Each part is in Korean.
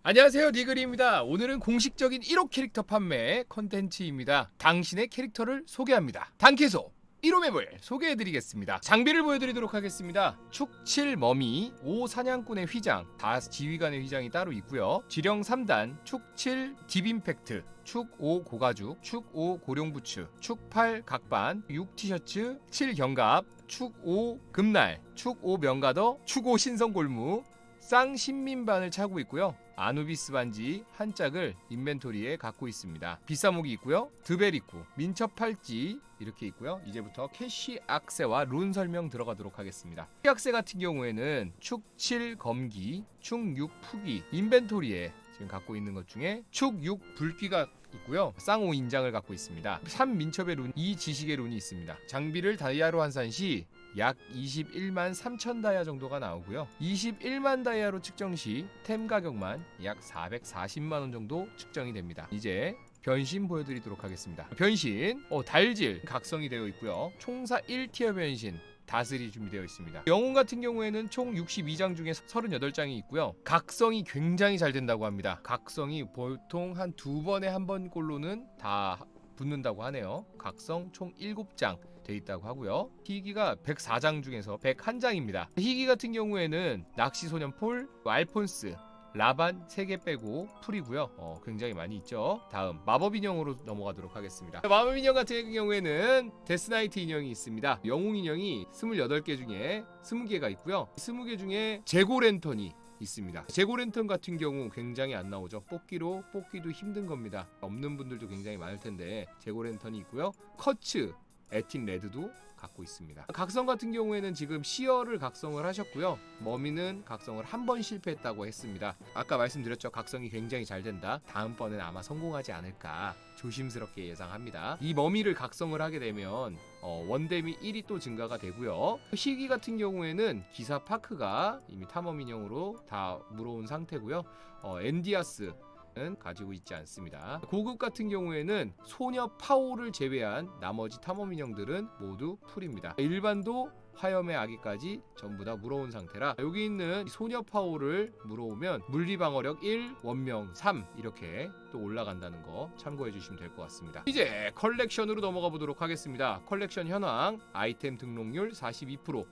안녕하세요, 니그리입니다. 오늘은 공식적인 1호 캐릭터 판매 컨텐츠입니다. 당신의 캐릭터를 소개합니다. 단캐소 1호 맵을 소개해드리겠습니다. 장비를 보여드리도록 하겠습니다. 축7 머미, 5 사냥꾼의 휘장, 다 지휘관의 휘장이 따로 있고요. 지령 3단, 축7 딥임팩트, 축5 고가죽, 축5 고룡부츠, 축8 각반, 6 티셔츠, 7 경갑, 축5 금날, 축5 명가더, 축5 신성골무, 쌍신민반을 차고 있고요. 아누비스 반지 한 짝을 인벤토리에 갖고 있습니다. 비싸목이 있고요. 드벨 있고 민첩 팔찌 이렇게 있고요. 이제부터 캐시 악세와 룬 설명 들어가도록 하겠습니다. 캐시 악세 같은 경우에는 축 7 검기, 축 6 푸기 인벤토리에 지금 갖고 있는 것 중에 축 6 불귀가 있고요. 쌍5 인장을 갖고 있습니다. 3 민첩의 룬, 2 지식의 룬이 있습니다. 장비를 다이아로 환산 시 약 21만 3천 다이아 정도가 나오고요. 21만 다이아로 측정 시 템 가격만 약 440만원 정도 측정이 됩니다. 이제 변신 보여드리도록 하겠습니다. 변신, 달질 각성이 되어 있고요. 총사 1티어 변신 다슬이 준비되어 있습니다. 영웅 같은 경우에는 총 62장 중에 38장이 있고요. 각성이 굉장히 잘 된다고 합니다. 각성이 보통 한 2번에 한 번꼴로는 다 붙는다고 하네요. 각성 총 7장 돼 있다고 하고요. 희귀가 104장 중에서 101장입니다. 희귀 같은 경우에는 낚시소년 폴, 알폰스, 라반 3개 빼고 풀이고요. 굉장히 많이 있죠. 다음 마법 인형으로 넘어가도록 하겠습니다. 마법 인형 같은 경우에는 데스나이트 인형이 있습니다. 영웅 인형이 28개 중에 20개가 있고요. 20개 중에 재고 랜턴이 있습니다. 재고 랜턴 같은 경우 굉장히 안 나오죠. 뽑기도 힘든 겁니다. 없는 분들도 굉장히 많을 텐데 재고 랜턴이 있고요. 커츠, 에틴 레드도 갖고 있습니다. 각성 같은 경우에는 지금 시어를 각성을 하셨고요. 머미는 각성을 한 번 실패했다고 했습니다. 아까 말씀드렸죠. 각성이 굉장히 잘 된다. 다음번엔 아마 성공하지 않을까 조심스럽게 예상합니다. 이 머미를 각성을 하게 되면 원댐이 1이 또 증가가 되고요. 희귀 같은 경우에는 기사 파크가 이미 탐험 인형으로 다 물어온 상태고요. 엔디아스 가지고 있지 않습니다. 고급 같은 경우에는 소녀 파오를 제외한 나머지 탐험 인형들은 모두 풀입니다. 일반도 화염의 아기까지 전부 다 물어온 상태라 여기 있는 소녀 파오를 물어오면 물리방어력 1, 원명 3 이렇게 또 올라간다는 거 참고해 주시면 될 것 같습니다. 이제 컬렉션으로 넘어가 보도록 하겠습니다. 컬렉션 현황, 아이템 등록률 42%,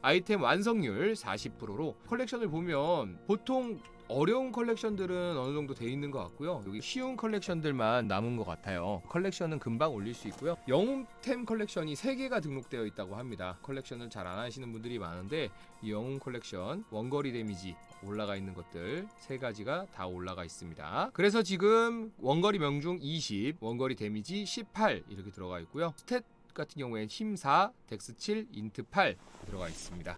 아이템 완성률 40%로 컬렉션을 보면 보통 어려운 컬렉션들은 어느 정도 돼 있는 것 같고요. 여기 쉬운 컬렉션들만 남은 것 같아요. 컬렉션은 금방 올릴 수 있고요. 영웅템 컬렉션이 3개가 등록되어 있다고 합니다. 컬렉션을 잘 안 하시는 분들이 많은데 이 영웅 컬렉션 원거리 데미지 올라가 있는 것들 3가지가 다 올라가 있습니다. 그래서 지금 원거리 명중 20, 원거리 데미지 18 이렇게 들어가 있고요. 스탯 같은 경우엔 힘 4, 덱스 7, 인트 8 들어가 있습니다.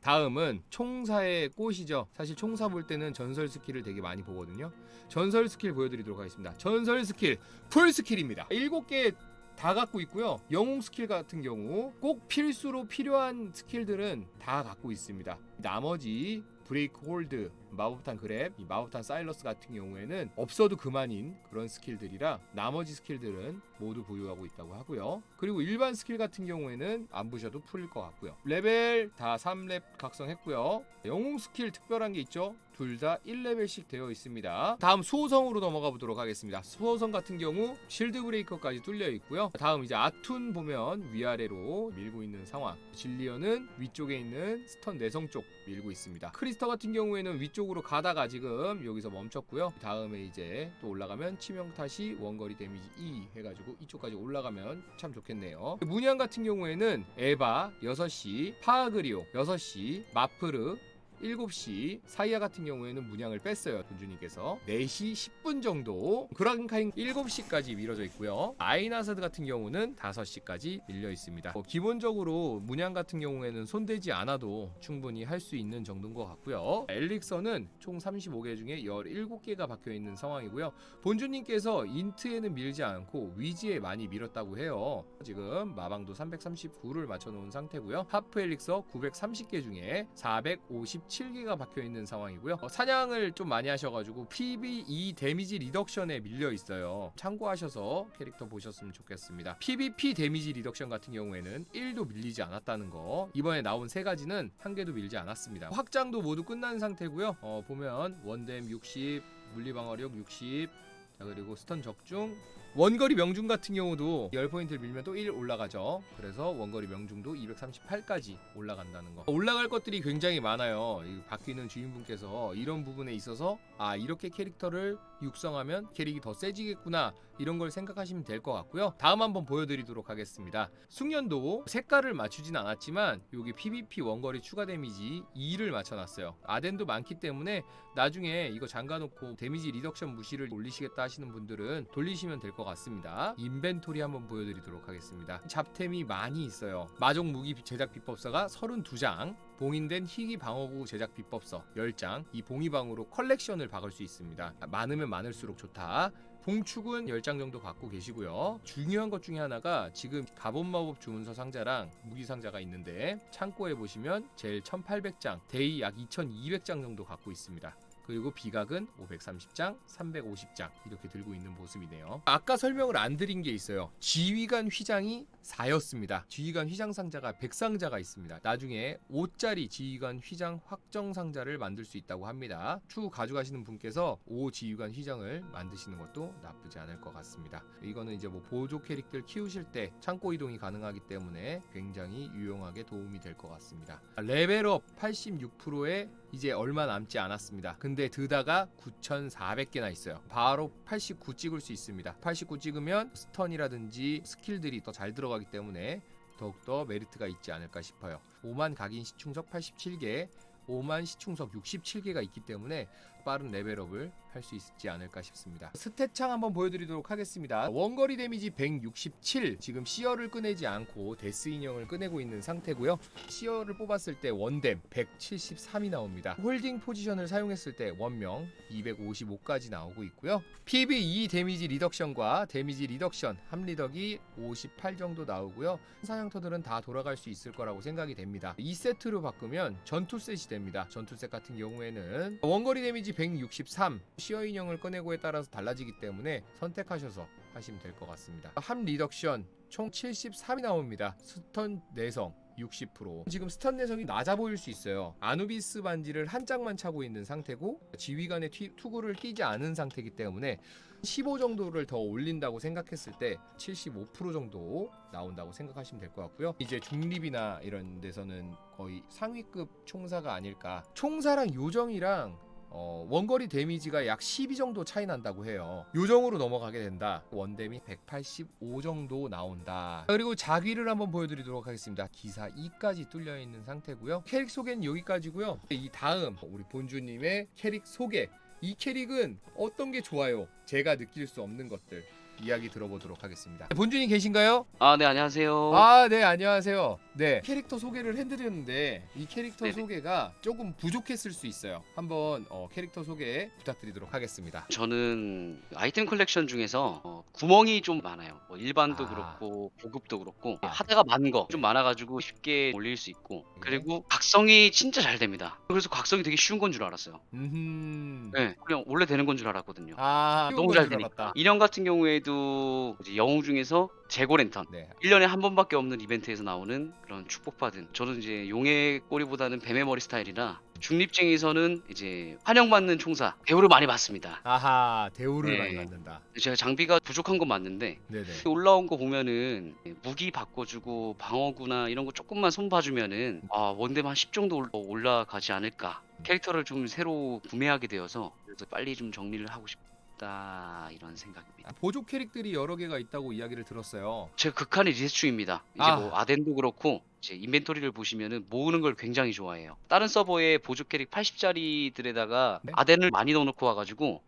다음은 총사의 꽃이죠. 사실 총사 볼 때는 전설 스킬을 되게 많이 보거든요. 전설 스킬 보여드리도록 하겠습니다. 전설 스킬 풀 스킬입니다. 7개 다 갖고 있고요. 영웅 스킬 같은 경우 꼭 필수로 필요한 스킬들은 다 갖고 있습니다. 나머지 브레이크 홀드, 마법탄 그랩, 이 마법탄 사일러스 같은 경우에는 없어도 그만인 그런 스킬들이라 나머지 스킬들은 모두 보유하고 있다고 하고요. 그리고 일반 스킬 같은 경우에는 안 부셔도 풀릴 것 같고요. 레벨 다 3렙 각성했고요. 영웅 스킬 특별한 게 있죠. 둘 다 1레벨씩 되어 있습니다. 다음 수호성으로 넘어가 보도록 하겠습니다. 수호성 같은 경우 실드 브레이커까지 뚫려 있고요. 다음 이제 아툰 보면 위아래로 밀고 있는 상황. 질리언은 위쪽에 있는 스턴 내성 쪽 밀고 있습니다. 크리스터 같은 경우에는 위쪽으로 가다가 지금 여기서 멈췄고요. 다음에 이제 또 올라가면 치명타시 원거리 데미지 2 해가지고 이쪽까지 올라가면 참 좋겠네요. 문양 같은 경우에는 에바 6시, 파아그리오 6시, 마프르 7시, 사이아 같은 경우에는 문양을 뺐어요. 돈주님께서 4시 10분 정도, 그랑카인 7시까지 밀어져 있고요. 아이나사드 같은 경우는 5시까지 밀려 있습니다. 기본적으로 문양 같은 경우에는 손대지 않아도 충분히 할 수 있는 정도인 것 같고요. 엘릭서는 총 35개 중에 17개가 박혀 있는 상황이고요. 본주님께서 인트에는 밀지 않고 위지에 많이 밀었다고 해요. 지금 마방도 339를 맞춰 놓은 상태고요. 하프 엘릭서 930개 중에 457 57개가 박혀 있는 상황이고요. 사냥을 좀 많이 하셔가지고 PVE 데미지 리덕션에 밀려 있어요. 참고하셔서 캐릭터 보셨으면 좋겠습니다. PVP 데미지 리덕션 같은 경우에는 1도 밀리지 않았다는 거. 이번에 나온 세 가지는 한 개도 밀지 않았습니다. 확장도 모두 끝난 상태고요. 보면 원댐 60, 물리방어력 60, 자, 그리고 스턴 적중, 원거리 명중 같은 경우도 10포인트를 밀면 또 1 올라가죠. 그래서 원거리 명중도 238까지 올라간다는 거. 올라갈 것들이 굉장히 많아요. 바뀌는 주인분께서 이런 부분에 있어서 아, 이렇게 캐릭터를 육성하면 캐릭이 더 세지겠구나, 이런 걸 생각하시면 될 것 같고요. 다음 한번 보여드리도록 하겠습니다. 숙련도 색깔을 맞추진 않았지만 여기 PVP 원거리 추가 데미지 2를 맞춰놨어요. 아덴도 많기 때문에 나중에 이거 잠가놓고 데미지 리덕션 무시를 올리시겠다 하시는 분들은 돌리시면 될 것 같습니다. 인벤토리 한번 보여드리도록 하겠습니다. 잡템이 많이 있어요. 마족 무기 제작 비법서가 32장, 봉인된 희귀 방어구 제작 비법서 10장, 이 봉이방으로 컬렉션을 박을 수 있습니다. 많으면 많을수록 좋다. 봉축은 10장 정도 갖고 계시고요. 중요한 것 중에 하나가 지금 갑옷마법 주문서 상자랑 무기 상자가 있는데, 창고에 보시면 젤 1800장, 데이 약 2200장 정도 갖고 있습니다. 그리고 비각은 530장, 350장 이렇게 들고 있는 모습이네요. 아까 설명을 안 드린 게 있어요. 지휘관 휘장이 4였습니다. 지휘관 휘장 상자가 100상자가 있습니다. 나중에 5짜리 지휘관 휘장 확정 상자를 만들 수 있다고 합니다. 추후 가져가시는 분께서 5 지휘관 휘장을 만드시는 것도 나쁘지 않을 것 같습니다. 이거는 이제 뭐 보조 캐릭들 키우실 때 창고 이동이 가능하기 때문에 굉장히 유용하게 도움이 될 것 같습니다. 레벨업 86%에 이제 얼마 남지 않았습니다. 근데 드다가 9,400개나 있어요. 바로 89 찍을 수 있습니다. 89 찍으면 스턴이라든지 스킬들이 더 잘 들어가기 때문에 더욱더 메리트가 있지 않을까 싶어요. 5만 각인 시충석 87개, 5만 시충석 67개가 있기 때문에 빠른 레벨업을 할 수 있지 않을까 싶습니다. 스탯창 한번 보여드리도록 하겠습니다. 원거리 데미지 167, 지금 시어를 꺼내지 않고 데스 인형을 꺼내고 있는 상태고요. 시어를 뽑았을 때 원댐 173이 나옵니다. 홀딩 포지션을 사용했을 때 원명 255까지 나오고 있고요. PVE 데미지 리덕션과 데미지 리덕션 합리덕이 58 정도 나오고요. 사냥터들은 다 돌아갈 수 있을 거라고 생각이 됩니다. 2세트로 바꾸면 전투셋이 됩니다. 전투셋 같은 경우에는 원거리 데미지 163, 시어 인형을 꺼내고에 따라서 달라지기 때문에 선택하셔서 하시면 될 것 같습니다. 함 리덕션 총 73이 나옵니다. 스턴 내성 60%. 지금 스턴 내성이 낮아 보일 수 있어요. 아누비스 반지를 한 짝만 차고 있는 상태고 지휘관의 투구를 끼지 않은 상태이기 때문에 15 정도를 더 올린다고 생각했을 때 75% 정도 나온다고 생각하시면 될 것 같고요. 이제 중립이나 이런 데서는 거의 상위급 총사가 아닐까. 총사랑 요정이랑 원거리 데미지가 약 12 정도 차이 난다고 해요. 요정으로 넘어가게 된다. 원댐이 185 정도 나온다. 그리고 자귀를 한번 보여드리도록 하겠습니다. 기사 2까지 뚫려 있는 상태고요. 캐릭 소개는 여기까지고요. 이 다음 우리 본주님의 캐릭 소개. 이 캐릭은 어떤 게 좋아요? 제가 느낄 수 없는 것들 이야기 들어보도록 하겠습니다. 본주님 계신가요? 네, 안녕하세요. 네, 안녕하세요. 네, 캐릭터 소개를 해드렸는데 이 캐릭터 네네. 소개가 조금 부족했을 수 있어요. 한번 캐릭터 소개 부탁드리도록 하겠습니다. 저는 아이템 컬렉션 중에서 구멍이 좀 많아요. 뭐 일반도 아. 그렇고 고급도 그렇고 아. 하다가 많은 거 좀 많아가지고 쉽게 올릴 수 있고, 네. 그리고 각성이 진짜 잘 됩니다. 그래서 각성이 되게 쉬운 건 줄 알았어요. 네, 그냥 원래 되는 건 줄 알았거든요. 너무 잘 되니까. 인형 같은 경우에도 이제 영웅 중에서 재고 랜턴, 네. 1년에 한 번밖에 없는 이벤트에서 나오는 그런 축복받은, 저는 이제 용의 꼬리보다는 뱀의 머리 스타일이라 중립쟁에서는 이제 환영받는 총사 대우를 많이 받습니다. 아하, 대우를 네. 많이 받는다. 제가 장비가 부족한 건 맞는데 네네. 올라온 거 보면은 무기 바꿔주고 방어구나 이런 거 조금만 손봐주면은 원댐 한 10 정도 올라가지 않을까. 캐릭터를 좀 새로 구매하게 되어서 그래서 빨리 좀 정리를 하고 싶다, 이런 생각입니다. 보조 캐릭들이 여러 개가 있다고 이야기를 들었어요. 제가 극한의 리셋추입니다. 이제 뭐 아덴도 그렇고 이제 인벤토리를 보시면은 모으는 걸 굉장히 좋아해요. 다른 서버에 보조 캐릭 80짜리들에다가 네? 아덴을 많이 넣어놓고 와가지고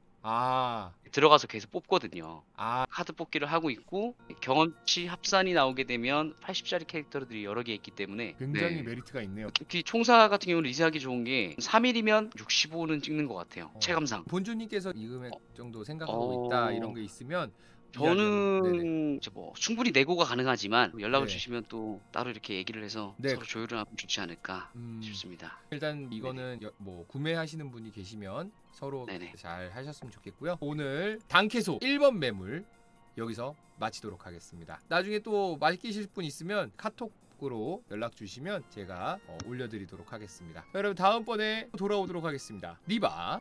들어가서 계속 뽑거든요. 카드 뽑기를 하고 있고, 경험치 합산이 나오게 되면 80짜리 캐릭터들이 여러 개 있기 때문에 굉장히 메리트가 있네요. 특히 총사 같은 경우는 리셋하기 좋은 게 3일이면 65는 찍는 것 같아요. 체감상. 본주님께서 이 금액 정도 생각하고 있다, 이런 게 있으면 이야기하는. 네네. 저는 이제 뭐 충분히 내고가 가능하지만 연락을 네. 주시면 또 따로 이렇게 얘기를 해서 네. 서로 조율을 하면 좋지 않을까 싶습니다. 일단 이거는 뭐 구매하시는 분이 계시면 서로 네네. 잘 하셨으면 좋겠고요. 오늘 단케소 1번 매물 여기서 마치도록 하겠습니다. 나중에 또 맡기실 분 있으면 카톡으로 연락 주시면 제가 올려드리도록 하겠습니다. 여러분 다음번에 돌아오도록 하겠습니다. 리바